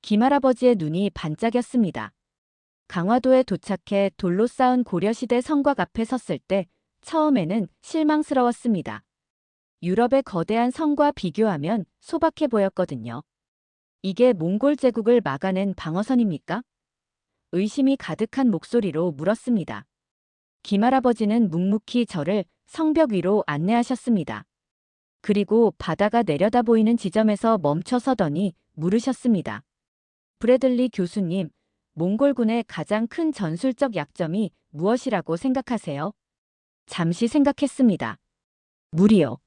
김할아버지의 눈이 반짝였습니다. 강화도에 도착해 돌로 쌓은 고려시대 성곽 앞에 섰을 때 처음에는 실망스러웠습니다. 유럽의 거대한 성과 비교하면 소박해 보였거든요. 이게 몽골 제국을 막아낸 방어선입니까? 의심이 가득한 목소리로 물었습니다. 김할아버지는 묵묵히 저를 성벽 위로 안내하셨습니다. 그리고 바다가 내려다 보이는 지점에서 멈춰 서더니 물으셨습니다. 브래들리 교수님, 몽골군의 가장 큰 전술적 약점이 무엇이라고 생각하세요? 잠시 생각했습니다. 물이요.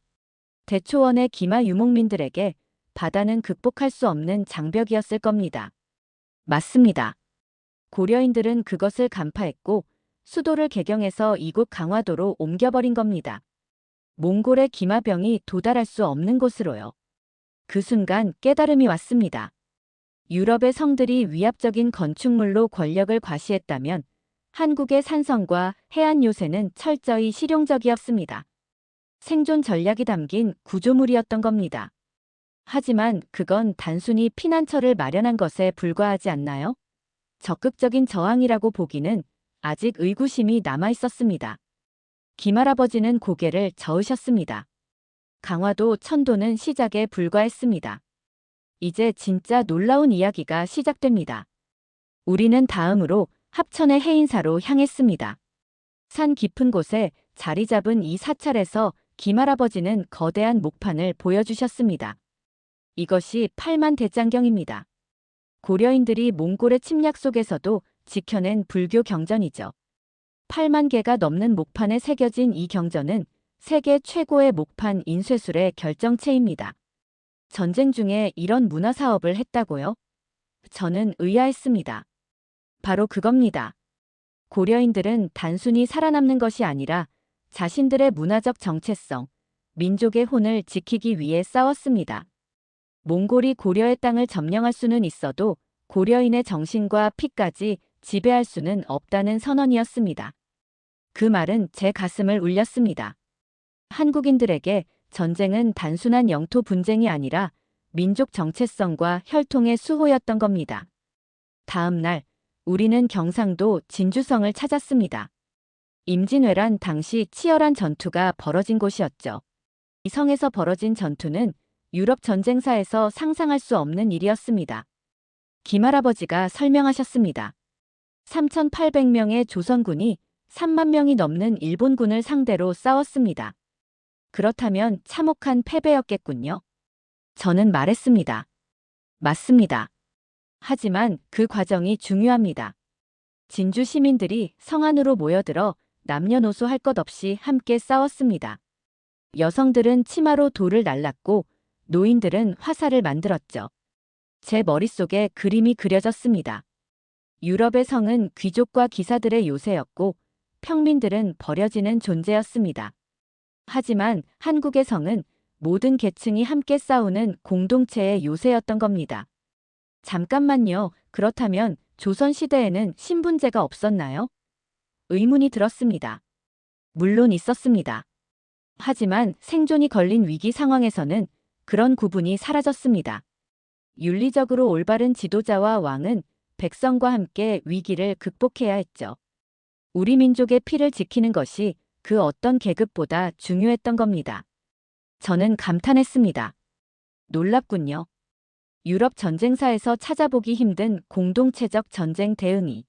대초원의 기마 유목민들에게 바다는 극복할 수 없는 장벽이었을 겁니다. 맞습니다. 고려인들은 그것을 간파했고 수도를 개경해서 이곳 강화도로 옮겨버린 겁니다. 몽골의 기마병이 도달할 수 없는 곳으로요. 그 순간 깨달음이 왔습니다. 유럽의 성들이 위압적인 건축물로 권력을 과시했다면 한국의 산성과 해안 요새는 철저히 실용적이었습니다. 생존 전략이 담긴 구조물이었던 겁니다. 하지만 그건 단순히 피난처를 마련한 것에 불과하지 않나요? 적극적인 저항이라고 보기는 아직 의구심이 남아있었습니다. 김할아버지는 고개를 저으셨습니다. 강화도 천도는 시작에 불과했습니다. 이제 진짜 놀라운 이야기가 시작됩니다. 우리는 다음으로 합천의 해인사로 향했습니다. 산 깊은 곳에 자리 잡은 이 사찰에서 김할아버지는 거대한 목판을 보여주셨습니다. 이것이 팔만대장경입니다. 고려인들이 몽골의 침략 속에서도 지켜낸 불교 경전이죠. 8만 개가 넘는 목판에 새겨진 이 경전은 세계 최고의 목판 인쇄술의 결정체입니다. 전쟁 중에 이런 문화 사업을 했다고요? 저는 의아했습니다. 바로 그겁니다. 고려인들은 단순히 살아남는 것이 아니라 자신들의 문화적 정체성, 민족의 혼을 지키기 위해 싸웠습니다. 몽골이 고려의 땅을 점령할 수는 있어도 고려인의 정신과 피까지 지배할 수는 없다는 선언이었습니다. 그 말은 제 가슴을 울렸습니다. 한국인들에게 전쟁은 단순한 영토 분쟁이 아니라 민족 정체성과 혈통의 수호였던 겁니다. 다음 날, 우리는 경상도 진주성을 찾았습니다. 임진왜란 당시 치열한 전투가 벌어진 곳이었죠. 이 성에서 벌어진 전투는 유럽 전쟁사에서 상상할 수 없는 일이었습니다. 김할아버지가 설명하셨습니다. 3,800명의 조선군이 3만 명이 넘는 일본군을 상대로 싸웠습니다. 그렇다면 참혹한 패배였겠군요. 저는 말했습니다. 맞습니다. 하지만 그 과정이 중요합니다. 진주 시민들이 성 안으로 모여들어 남녀노소 할 것 없이 함께 싸웠습니다. 여성들은 치마로 돌을 날랐고 노인들은 화살을 만들었죠. 제 머릿속에 그림이 그려졌습니다. 유럽의 성은 귀족과 기사들의 요새였고 평민들은 버려지는 존재였습니다. 하지만 한국의 성은 모든 계층이 함께 싸우는 공동체의 요새였던 겁니다. 잠깐만요. 그렇다면 조선시대에는 신분제가 없었나요? 의문이 들었습니다. 물론 있었습니다. 하지만 생존이 걸린 위기 상황에서는 그런 구분이 사라졌습니다. 윤리적으로 올바른 지도자와 왕은 백성과 함께 위기를 극복해야 했죠. 우리 민족의 피를 지키는 것이 그 어떤 계급보다 중요했던 겁니다. 저는 감탄했습니다. 놀랍군요. 유럽 전쟁사에서 찾아보기 힘든 공동체적 전쟁 대응이.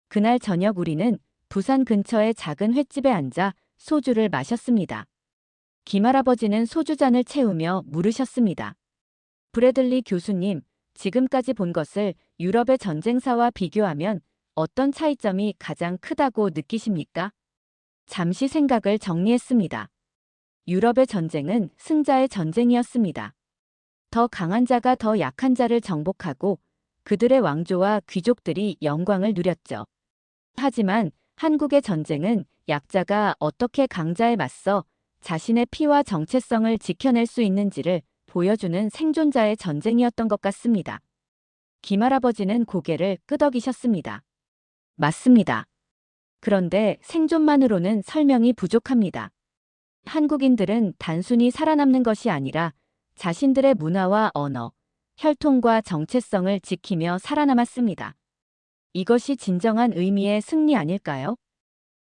그날 저녁 우리는 부산 근처의 작은 횟집에 앉아 소주를 마셨습니다. 김할아버지는 소주잔을 채우며 물으셨습니다. 브래들리 교수님, 지금까지 본 것을 유럽의 전쟁사와 비교하면 어떤 차이점이 가장 크다고 느끼십니까? 잠시 생각을 정리했습니다. 유럽의 전쟁은 승자의 전쟁이었습니다. 더 강한 자가 더 약한 자를 정복하고 그들의 왕조와 귀족들이 영광을 누렸죠. 하지만 한국의 전쟁은 약자가 어떻게 강자에 맞서 자신의 피와 정체성을 지켜낼 수 있는지를 보여주는 생존자의 전쟁이었던 것 같습니다. 김할아버지는 고개를 끄덕이셨습니다. 맞습니다. 그런데 생존만으로는 설명이 부족합니다. 한국인들은 단순히 살아남는 것이 아니라 자신들의 문화와 언어, 혈통과 정체성을 지키며 살아남았습니다. 이것이 진정한 의미의 승리 아닐까요?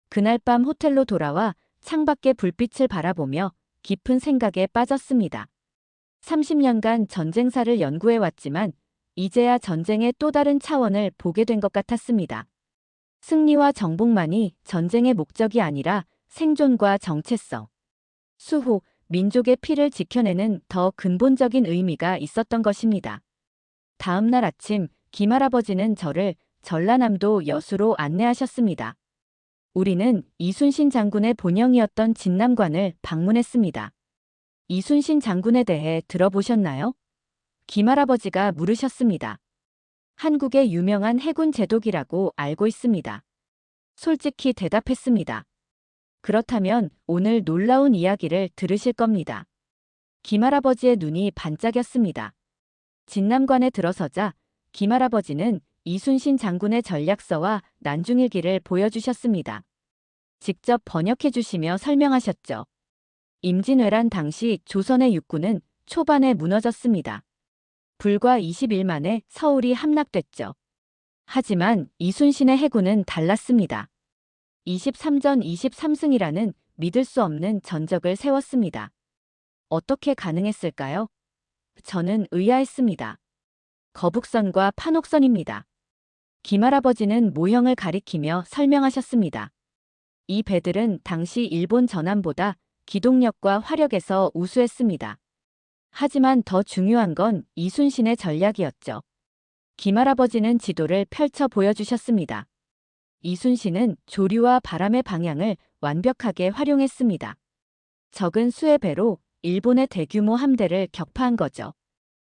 그날 밤 호텔로 돌아와 창밖의 불빛을 바라보며 깊은 생각에 빠졌습니다. 30년간 전쟁사를 연구해왔지만 이제야 전쟁의 또 다른 차원을 보게 된 것 같았습니다. 승리와 정복만이 전쟁의 목적이 아니라 생존과 정체성, 수호, 민족의 피를 지켜내는 더 근본적인 의미가 있었던 것입니다. 다음 날 아침 김할아버지는 저를 전라남도 여수로 안내하셨습니다. 우리는 이순신 장군의 본영이었던 진남관을 방문했습니다. 이순신 장군에 대해 들어보셨나요? 김할아버지가 물으셨습니다. 한국의 유명한 해군 제독이라고 알고 있습니다. 솔직히 대답했습니다. 그렇다면 오늘 놀라운 이야기를 들으실 겁니다. 김할아버지의 눈이 반짝였습니다. 진남관에 들어서자 김할아버지는 이순신 장군의 전략서와 난중일기를 보여주셨습니다. 직접 번역해 주시며 설명하셨죠. 임진왜란 당시 조선의 육군은 초반에 무너졌습니다. 불과 20일 만에 서울이 함락됐죠. 하지만 이순신의 해군은 달랐습니다. 23전 23승이라는 믿을 수 없는 전적을 세웠습니다. 어떻게 가능했을까요? 저는 의아했습니다. 거북선과 판옥선입니다. 김할아버지는 모형을 가리키며 설명하셨습니다. 이 배들은 당시 일본 전함보다 기동력과 화력에서 우수했습니다. 하지만 더 중요한 건 이순신의 전략이었죠. 김할아버지는 지도를 펼쳐 보여주셨습니다. 이순신은 조류와 바람의 방향을 완벽하게 활용했습니다. 적은 수의 배로 일본의 대규모 함대를 격파한 거죠.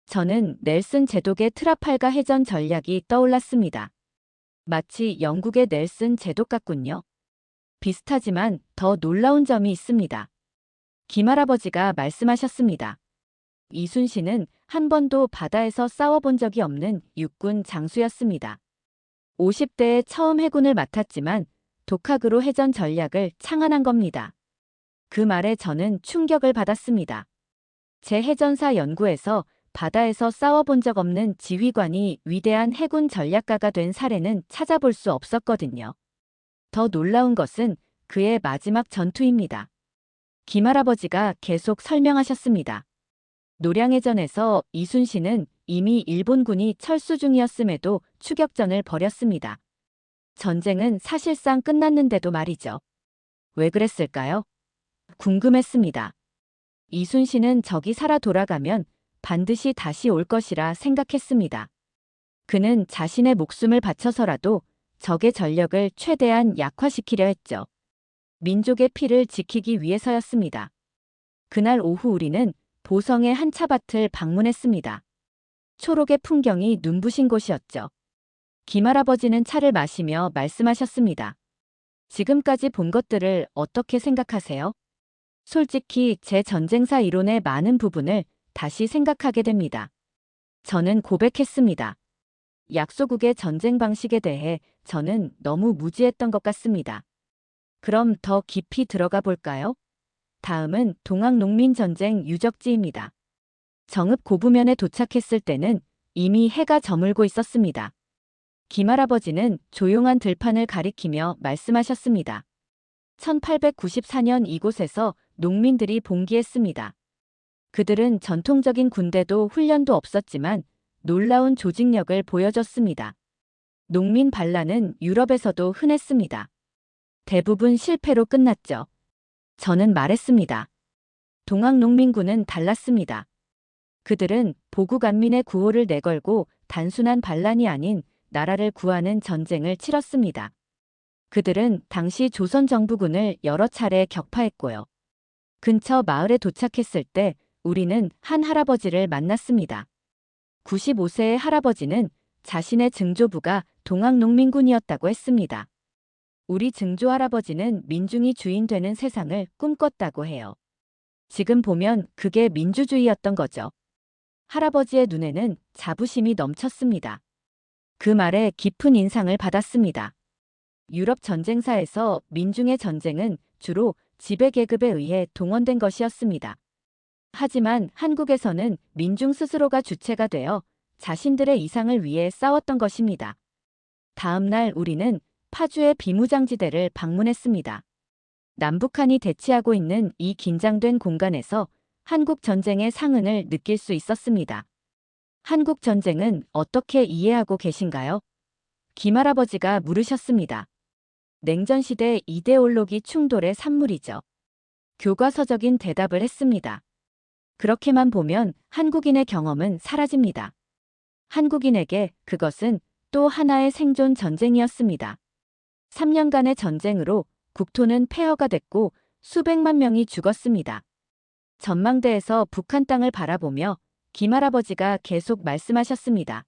저는 넬슨 제독의 트라팔가 해전 전략이 떠올랐습니다. 마치 영국의 넬슨 제독 같군요. 비슷하지만 더 놀라운 점이 있습니다. 김할아버지가 말씀하셨습니다. 이순신은 한 번도 바다에서 싸워본 적이 없는 육군 장수였습니다. 50대에 처음 해군을 맡았지만 독학으로 해전 전략을 창안한 겁니다. 그 말에 저는 충격을 받았습니다. 제 해전사 연구에서 바다에서 싸워본 적 없는 지휘관이 위대한 해군 전략가가 된 사례는 찾아볼 수 없었거든요. 더 놀라운 것은 그의 마지막 전투입니다. 김할아버지가 계속 설명하셨습니다. 노량해전에서 이순신은 이미 일본군이 철수 중이었음에도 추격전을 벌였습니다. 전쟁은 사실상 끝났는데도 말이죠. 왜 그랬을까요? 궁금했습니다. 이순신은 적이 살아 돌아가면 반드시 다시 올 것이라 생각했습니다. 그는 자신의 목숨을 바쳐서라도 적의 전력을 최대한 약화시키려 했죠. 민족의 피를 지키기 위해서였습니다. 그날 오후 우리는 보성의 한 차밭을 방문했습니다. 초록의 풍경이 눈부신 곳이었죠. 김할아버지는 차를 마시며 말씀하셨습니다. 지금까지 본 것들을 어떻게 생각하세요? 솔직히 제 전쟁사 이론의 많은 부분을 다시 생각하게 됩니다. 저는 고백했습니다. 약소국의 전쟁 방식에 대해 저는 너무 무지했던 것 같습니다. 그럼 더 깊이 들어가 볼까요? 다음은 동학농민전쟁 유적지입니다. 정읍 고부면에 도착했을 때는 이미 해가 저물고 있었습니다. 김할아버지는 조용한 들판을 가리키며 말씀하셨습니다. 1894년 이곳에서 농민들이 봉기했습니다. 그들은 전통적인 군대도 훈련도 없었지만 놀라운 조직력을 보여줬습니다. 농민 반란은 유럽에서도 흔했습니다. 대부분 실패로 끝났죠. 저는 말했습니다. 동학농민군은 달랐습니다. 그들은 보국안민의 구호를 내걸고 단순한 반란이 아닌 나라를 구하는 전쟁을 치렀습니다. 그들은 당시 조선 정부군을 여러 차례 격파했고요. 근처 마을에 도착했을 때 우리는 한 할아버지를 만났습니다. 95세의 할아버지는 자신의 증조부가 동학농민군이었다고 했습니다. 우리 증조 할아버지는 민중이 주인 되는 세상을 꿈꿨다고 해요. 지금 보면 그게 민주주의였던 거죠. 할아버지의 눈에는 자부심이 넘쳤습니다. 그 말에 깊은 인상을 받았습니다. 유럽 전쟁사에서 민중의 전쟁은 주로 지배계급에 의해 동원된 것이었습니다. 하지만 한국에서는 민중 스스로가 주체가 되어 자신들의 이상을 위해 싸웠던 것입니다. 다음 날 우리는 파주의 비무장지대를 방문했습니다. 남북한이 대치하고 있는 이 긴장된 공간에서 한국 전쟁의 상흔을 느낄 수 있었습니다. 한국 전쟁은 어떻게 이해하고 계신가요? 김할아버지가 물으셨습니다. 냉전시대 이데올로기 충돌의 산물이죠. 교과서적인 대답을 했습니다. 그렇게만 보면 한국인의 경험은 사라집니다. 한국인에게 그것은 또 하나의 생존 전쟁이었습니다. 3년간의 전쟁으로 국토는 폐허가 됐고 수백만 명이 죽었습니다. 전망대에서 북한 땅을 바라보며 김할아버지가 계속 말씀하셨습니다.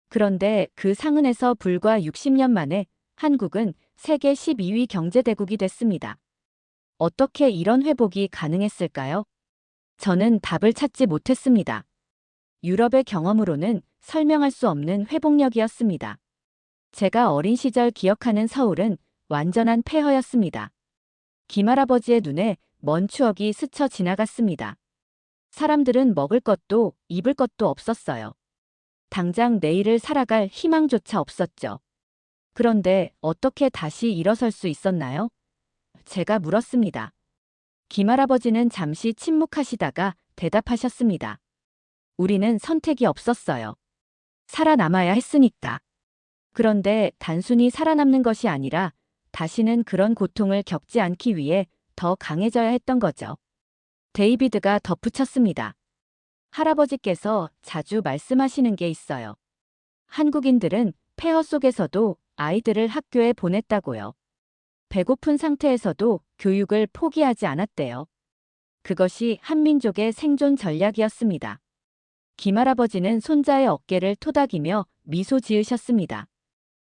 그런데 그 상흔에서 불과 60년 만에 한국은 세계 12위 경제대국이 됐습니다. 어떻게 이런 회복이 가능했을까요? 저는 답을 찾지 못했습니다. 유럽의 경험으로는 설명할 수 없는 회복력이었습니다. 제가 어린 시절 기억하는 서울은 완전한 폐허였습니다. 김할아버지의 눈에 먼 추억이 스쳐 지나갔습니다. 사람들은 먹을 것도 입을 것도 없었어요. 당장 내일을 살아갈 희망조차 없었죠. 그런데 어떻게 다시 일어설 수 있었나요? 제가 물었습니다. 김할아버지는 잠시 침묵하시다가 대답하셨습니다. 우리는 선택이 없었어요. 살아남아야 했으니까. 그런데 단순히 살아남는 것이 아니라 다시는 그런 고통을 겪지 않기 위해 더 강해져야 했던 거죠. 데이비드가 덧붙였습니다. 할아버지께서 자주 말씀하시는 게 있어요. 한국인들은 폐허 속에서도 아이들을 학교에 보냈다고요. 배고픈 상태에서도 교육을 포기하지 않았대요. 그것이 한민족의 생존 전략이었습니다. 김할아버지는 손자의 어깨를 토닥이며 미소 지으셨습니다.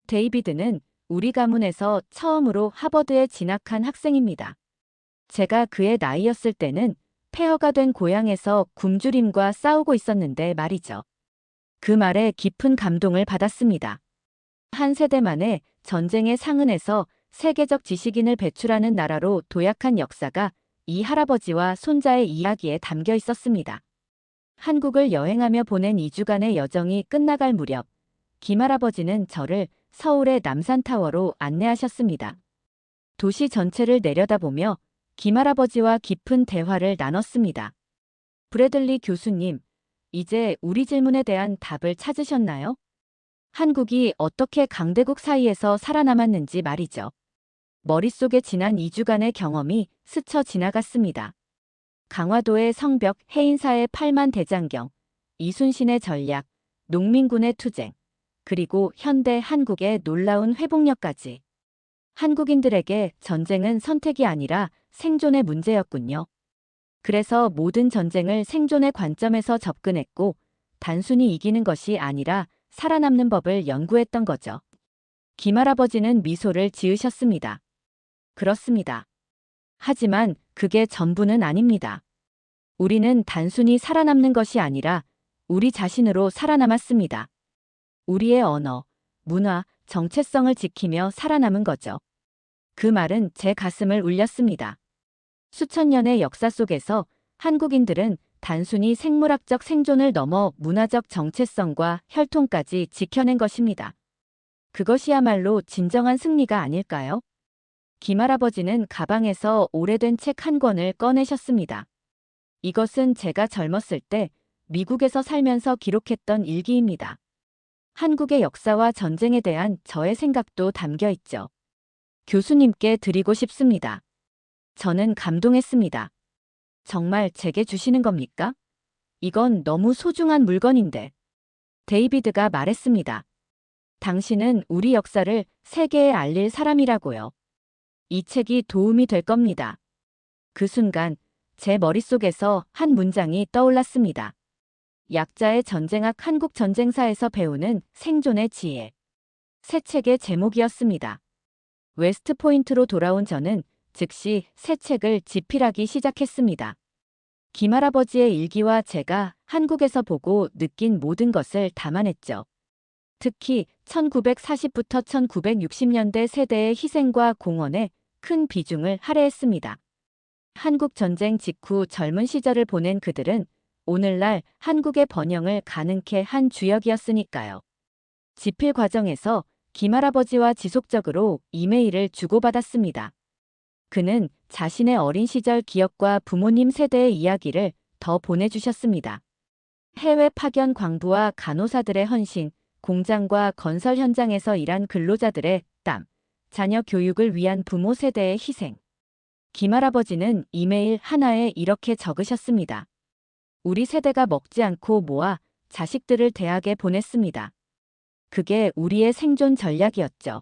데이비드는 우리 가문에서 처음으로 하버드에 진학한 학생입니다. 제가 그의 나이였을 때는 폐허가 된 고향에서 굶주림과 싸우고 있었는데 말이죠. 그 말에 깊은 감동을 받았습니다. 한 세대 만에 전쟁의 상흔에서 세계적 지식인을 배출하는 나라로 도약한 역사가 이 할아버지와 손자의 이야기에 담겨 있었습니다. 한국을 여행하며 보낸 2주간의 여정이 끝나갈 무렵 김할아버지는 저를 서울의 남산타워로 안내하셨습니다. 도시 전체를 내려다보며 김할아버지와 깊은 대화를 나눴습니다. 브래들리 교수님, 이제 우리 질문에 대한 답을 찾으셨나요? 한국이 어떻게 강대국 사이에서 살아남았는지 말이죠. 머릿속에 지난 2주간의 경험이 스쳐 지나갔습니다. 강화도의 성벽 해인사의 8만 대장경, 이순신의 전략, 농민군의 투쟁, 그리고 현대 한국의 놀라운 회복력까지. 한국인들에게 전쟁은 선택이 아니라 생존의 문제였군요. 그래서 모든 전쟁을 생존의 관점에서 접근했고 단순히 이기는 것이 아니라 살아남는 법을 연구했던 거죠. 김할아버지는 미소를 지으셨습니다. 그렇습니다. 하지만 그게 전부는 아닙니다. 우리는 단순히 살아남는 것이 아니라 우리 자신으로 살아남았습니다. 우리의 언어, 문화, 정체성을 지키며 살아남은 거죠. 그 말은 제 가슴을 울렸습니다. 수천 년의 역사 속에서 한국인들은 단순히 생물학적 생존을 넘어 문화적 정체성과 혈통까지 지켜낸 것입니다. 그것이야말로 진정한 승리가 아닐까요? 김할아버지는 가방에서 오래된 책 한 권을 꺼내셨습니다. 이것은 제가 젊었을 때 미국에서 살면서 기록했던 일기입니다. 한국의 역사와 전쟁에 대한 저의 생각도 담겨 있죠. 교수님께 드리고 싶습니다. 저는 감동했습니다. 정말 제게 주시는 겁니까? 이건 너무 소중한 물건인데. 데이비드가 말했습니다. 당신은 우리 역사를 세계에 알릴 사람이라고요. 이 책이 도움이 될 겁니다. 그 순간 제 머릿속에서 한 문장이 떠올랐습니다. 약자의 전쟁학 한국 전쟁사에서 배우는 생존의 지혜. 새 책의 제목이었습니다. 웨스트포인트로 돌아온 저는 즉시 새 책을 집필하기 시작했습니다. 김할아버지의 일기와 제가 한국에서 보고 느낀 모든 것을 담아냈죠. 특히 1940부터 1960년대 세대의 희생과 공헌에 큰 비중을 할애했습니다. 한국 전쟁 직후 젊은 시절을 보낸 그들은 오늘날 한국의 번영을 가능케 한 주역이었으니까요. 집필 과정에서 김할아버지와 지속적으로 이메일을 주고받았습니다. 그는 자신의 어린 시절 기억과 부모님 세대의 이야기를 더 보내주셨습니다. 해외 파견 광부와 간호사들의 헌신, 공장과 건설 현장에서 일한 근로자들의 땀, 자녀 교육을 위한 부모 세대의 희생. 김할아버지는 이메일 하나에 이렇게 적으셨습니다. 우리 세대가 먹지 않고 모아 자식들을 대학에 보냈습니다. 그게 우리의 생존 전략이었죠.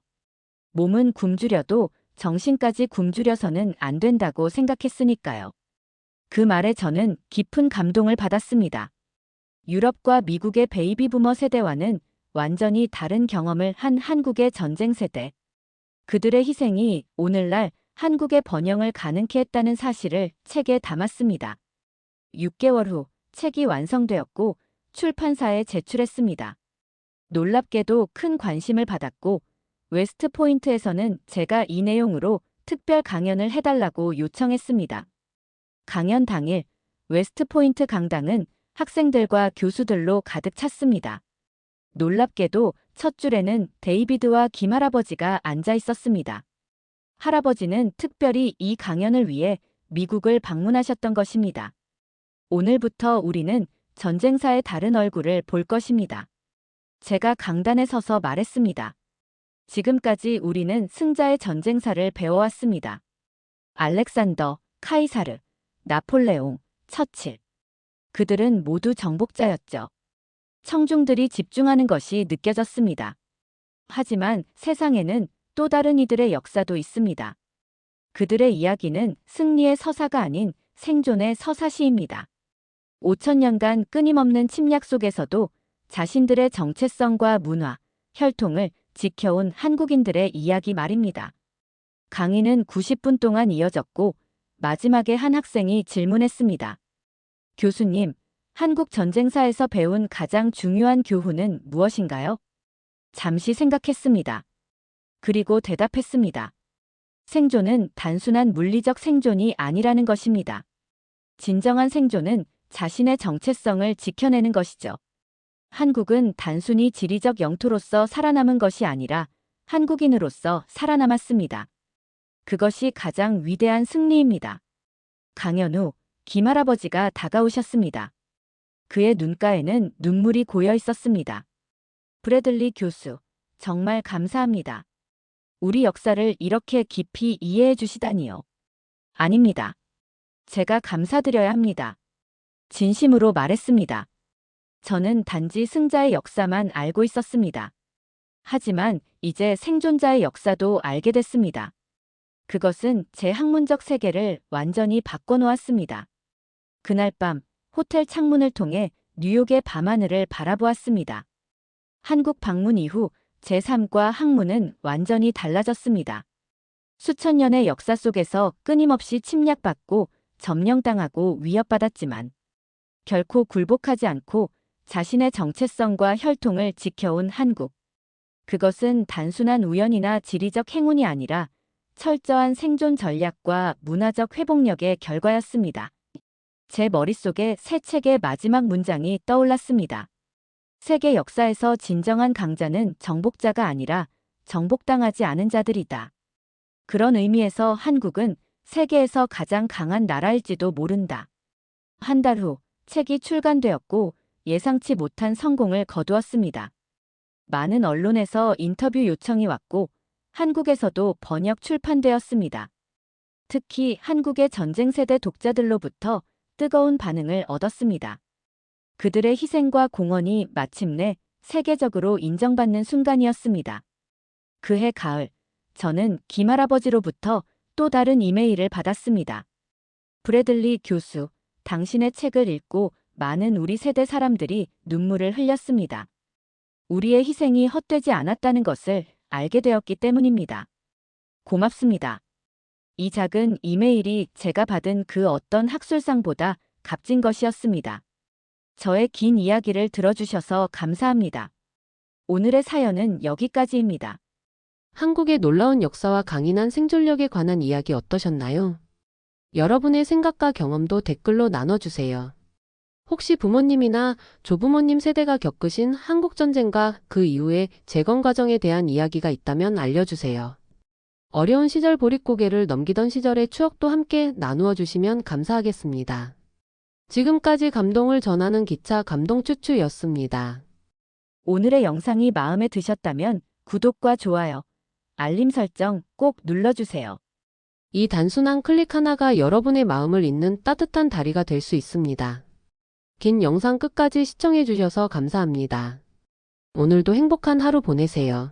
몸은 굶주려도 정신까지 굶주려서는 안 된다고 생각했으니까요. 그 말에 저는 깊은 감동을 받았습니다. 유럽과 미국의 베이비 부머 세대와는 완전히 다른 경험을 한 한국의 전쟁 세대. 그들의 희생이 오늘날 한국의 번영을 가능케 했다는 사실을 책에 담았습니다. 6개월 후 책이 완성되었고 출판사에 제출했습니다. 놀랍게도 큰 관심을 받았고 웨스트포인트에서는 제가 이 내용으로 특별 강연을 해달라고 요청했습니다. 강연 당일 웨스트포인트 강당은 학생들과 교수들로 가득 찼습니다. 놀랍게도 첫 줄에는 데이비드와 김할아버지가 앉아 있었습니다. 할아버지는 특별히 이 강연을 위해 미국을 방문하셨던 것입니다. 오늘부터 우리는 전쟁사의 다른 얼굴을 볼 것입니다. 제가 강단에 서서 말했습니다. 지금까지 우리는 승자의 전쟁사를 배워왔습니다. 알렉산더, 카이사르, 나폴레옹, 처칠. 그들은 모두 정복자였죠. 청중들이 집중하는 것이 느껴졌습니다. 하지만 세상에는 또 다른 이들의 역사도 있습니다. 그들의 이야기는 승리의 서사가 아닌 생존의 서사시입니다. 5천년간 끊임없는 침략 속에서도 자신들의 정체성과 문화, 혈통을 지켜온 한국인들의 이야기 말입니다. 강의는 90분 동안 이어졌고 마지막에 한 학생이 질문했습니다. 교수님, 한국 전쟁사에서 배운 가장 중요한 교훈은 무엇인가요? 잠시 생각했습니다. 그리고 대답했습니다. 생존은 단순한 물리적 생존이 아니라는 것입니다. 진정한 생존은 자신의 정체성을 지켜내는 것이죠. 한국은 단순히 지리적 영토로서 살아남은 것이 아니라 한국인으로서 살아남았습니다. 그것이 가장 위대한 승리입니다. 강연 후 김할아버지가 다가오셨습니다. 그의 눈가에는 눈물이 고여 있었습니다. 브래들리 교수, 정말 감사합니다. 우리 역사를 이렇게 깊이 이해해 주시다니요. 아닙니다. 제가 감사드려야 합니다. 진심으로 말했습니다. 저는 단지 승자의 역사만 알고 있었습니다. 하지만 이제 생존자의 역사도 알게 됐습니다. 그것은 제 학문적 세계를 완전히 바꿔놓았습니다. 그날 밤 호텔 창문을 통해 뉴욕의 밤하늘을 바라보았습니다. 한국 방문 이후 제 삶과 학문은 완전히 달라졌습니다. 수천 년의 역사 속에서 끊임없이 침략받고 점령당하고 위협받았지만 결코 굴복하지 않고 자신의 정체성과 혈통을 지켜온 한국. 그것은 단순한 우연이나 지리적 행운이 아니라 철저한 생존 전략과 문화적 회복력의 결과였습니다. 제 머릿속에 새 책의 마지막 문장이 떠올랐습니다. 세계 역사에서 진정한 강자는 정복자가 아니라 정복당하지 않은 자들이다. 그런 의미에서 한국은 세계에서 가장 강한 나라일지도 모른다. 한 달 후 책이 출간되었고 예상치 못한 성공을 거두었습니다. 많은 언론에서 인터뷰 요청이 왔고 한국에서도 번역 출판되었습니다. 특히 한국의 전쟁 세대 독자들로부터 뜨거운 반응을 얻었습니다. 그들의 희생과 공헌이 마침내 세계적으로 인정받는 순간이었습니다. 그해 가을, 저는 김할아버지로부터 또 다른 이메일을 받았습니다. 브래들리 교수, 당신의 책을 읽고 많은 우리 세대 사람들이 눈물을 흘렸습니다. 우리의 희생이 헛되지 않았다는 것을 알게 되었기 때문입니다. 고맙습니다. 이 작은 이메일이 제가 받은 그 어떤 학술상보다 값진 것이었습니다. 저의 긴 이야기를 들어주셔서 감사합니다. 오늘의 사연은 여기까지입니다. 한국의 놀라운 역사와 강인한 생존력에 관한 이야기 어떠셨나요? 여러분의 생각과 경험도 댓글로 나눠주세요. 혹시 부모님이나 조부모님 세대가 겪으신 한국전쟁과 그 이후의 재건 과정에 대한 이야기가 있다면 알려주세요. 어려운 시절 보릿고개를 넘기던 시절의 추억도 함께 나누어 주시면 감사하겠습니다. 지금까지 감동을 전하는 기차 감동추추였습니다. 오늘의 영상이 마음에 드셨다면 구독과 좋아요, 알림 설정 꼭 눌러주세요. 이 단순한 클릭 하나가 여러분의 마음을 잇는 따뜻한 다리가 될 수 있습니다. 긴 영상 끝까지 시청해 주셔서 감사합니다. 오늘도 행복한 하루 보내세요.